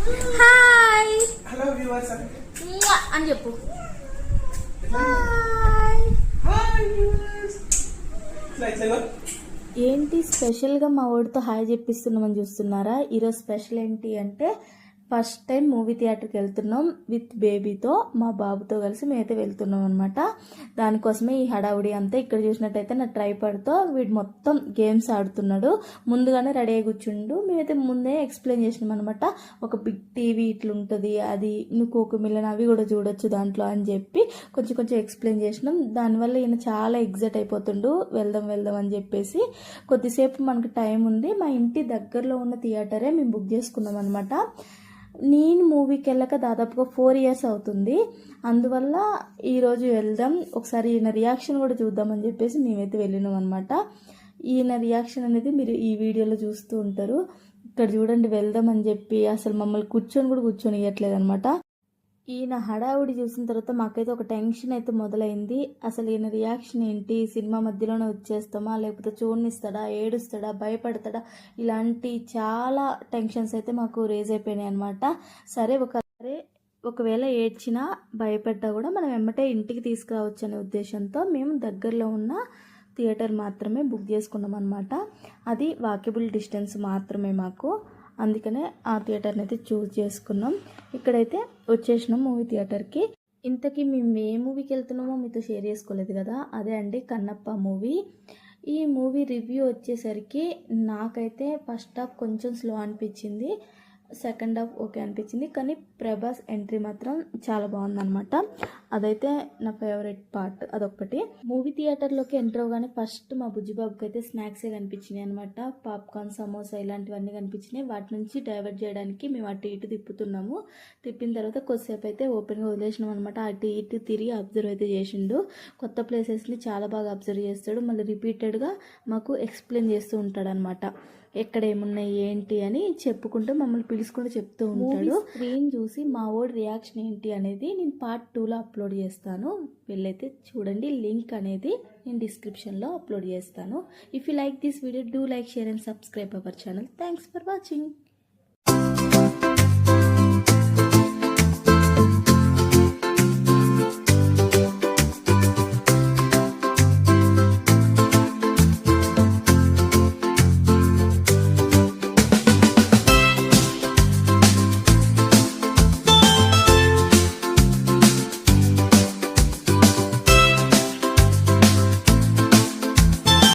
Hi hello viewers అని చెప్పు. Hi viewers. ఏంటి స్పెషల్గా మా వాడితో హాయ్ చెప్పిస్తున్నామని చూస్తున్నారా? ఈరోజు స్పెషల్ ఏంటి అంటే ఫస్ట్ టైం మూవీ థియేటర్కి వెళ్తున్నాం విత్ బేబీతో, మా బాబుతో కలిసి మేమైతే వెళ్తున్నాం అనమాట. దానికోసమే ఈ హడావుడి అంతా. ఇక్కడ చూసినట్టయితే నా ట్రైపాడ్తో వీడు మొత్తం గేమ్స్ ఆడుతున్నాడు. ముందుగానే రెడీ అయి కూర్చుండు. మేమైతే ముందే ఎక్స్ప్లెయిన్ చేసినాం అనమాట. ఒక బిగ్ టీవీ ఇట్లుంటుంది, అది నువ్వు కోకుమిల్లని అవి కూడా చూడొచ్చు దాంట్లో అని చెప్పి కొంచెం ఎక్స్ప్లెయిన్ చేసినాం. దానివల్ల ఈయన చాలా ఎగ్జైట్ అయిపోతుండు, వెళ్దాం అని చెప్పేసి. కొద్దిసేపు మనకు టైం ఉంది. మా ఇంటి దగ్గరలో ఉన్న థియేటరే మేము బుక్ చేసుకున్నాం అనమాట. నేను మూవీకి వెళ్ళక దాదాపుగా 4 years అవుతుంది. అందువల్ల ఈరోజు వెళ్దాం, ఒకసారి ఈయన రియాక్షన్ కూడా చూద్దామని చెప్పేసి మేమైతే వెళ్ళినాం అనమాట. ఈయన రియాక్షన్ అనేది మీరు ఈ వీడియోలో చూస్తూ ఉంటారు. ఇక్కడ చూడండి, వెళ్దామని చెప్పి అసలు మమ్మల్ని కూర్చొని ఇవ్వట్లేదు అనమాట. ఈయన హడావుడి చూసిన తర్వాత మాకైతే ఒక టెన్షన్ అయితే మొదలైంది. అసలు ఈయన రియాక్షన్ ఏంటి, సినిమా మధ్యలోనే వచ్చేస్తామా, లేకపోతే చూడనిస్తాడా, ఏడుస్తాడా, భయపడతాడా, ఇలాంటి చాలా టెన్షన్స్ అయితే మాకు రేజ్ అయిపోయినాయి అనమాట. సరే ఒకవేళ ఏడ్చినా భయపడ్డా కూడా మనం వెంబటే ఇంటికి తీసుకురావచ్చు అనే ఉద్దేశంతో మేము దగ్గరలో ఉన్న థియేటర్ మాత్రమే బుక్ చేసుకున్నాం అనమాట. అది వాకబుల్ డిస్టెన్స్ మాత్రమే మాకు. అందుకనే ఆ థియేటర్ని అయితే చూస్ చేసుకున్నాం. ఇక్కడైతే వచ్చేసినాం మూవీ థియేటర్కి. ఇంతకీ మేము ఏ మూవీకి వెళ్తున్నామో మీతో షేర్ చేసుకోలేదు కదా, అదే అండి కన్నప్ప మూవీ. ఈ మూవీ రివ్యూ వచ్చేసరికి నాకైతే ఫస్ట్ హాఫ్ కొంచెం స్లో అనిపించింది, సెకండ్ హాఫ్ ఓకే అనిపించింది. కానీ ప్రభాస్ ఎంట్రీ మాత్రం చాలా బాగుందన్నమాట. అదైతే నా ఫేవరెట్ పార్ట్, అదొక్కటి. మూవీ థియేటర్లోకి ఎంటర్ అవగానే ఫస్ట్ మా బుజ్జిబాబుకి అయితే స్నాక్సే కనిపించినాయి అనమాట. పాప్కార్న్, సమోసా ఇలాంటివన్నీ కనిపించినాయి. వాటి నుంచి డైవర్ట్ చేయడానికి మేము అటు ఇటు తిప్పుతున్నాము. తిప్పిన తర్వాత కొద్దిసేపు అయితే ఓపెన్గా వదిలేసినాం అనమాట. అటు ఇటు తిరిగి అబ్జర్వ్ అయితే చేసిండు. కొత్త ప్లేసెస్ని చాలా బాగా అబ్జర్వ్ చేస్తాడు. మళ్ళీ రిపీటెడ్గా మాకు ఎక్స్ప్లెయిన్ చేస్తూ ఉంటాడు అనమాట. ఎక్కడ ఏమున్నాయి ఏంటి అని చెప్పుకుంటూ మమ్మల్ని పిలుచుకుంటూ చెప్తూ ఉంటాడు. స్క్రీన్ చూసి మా వాడి రియాక్షన్ ఏంటి అనేది నేను పార్ట్ 2లో అప్లోడ్ చేస్తాను. వెళ్ళైతే చూడండి. లింక్ అనేది నేను డిస్క్రిప్షన్లో అప్లోడ్ చేస్తాను. If you like this video, do like, share and subscribe our channel. Thanks for watching.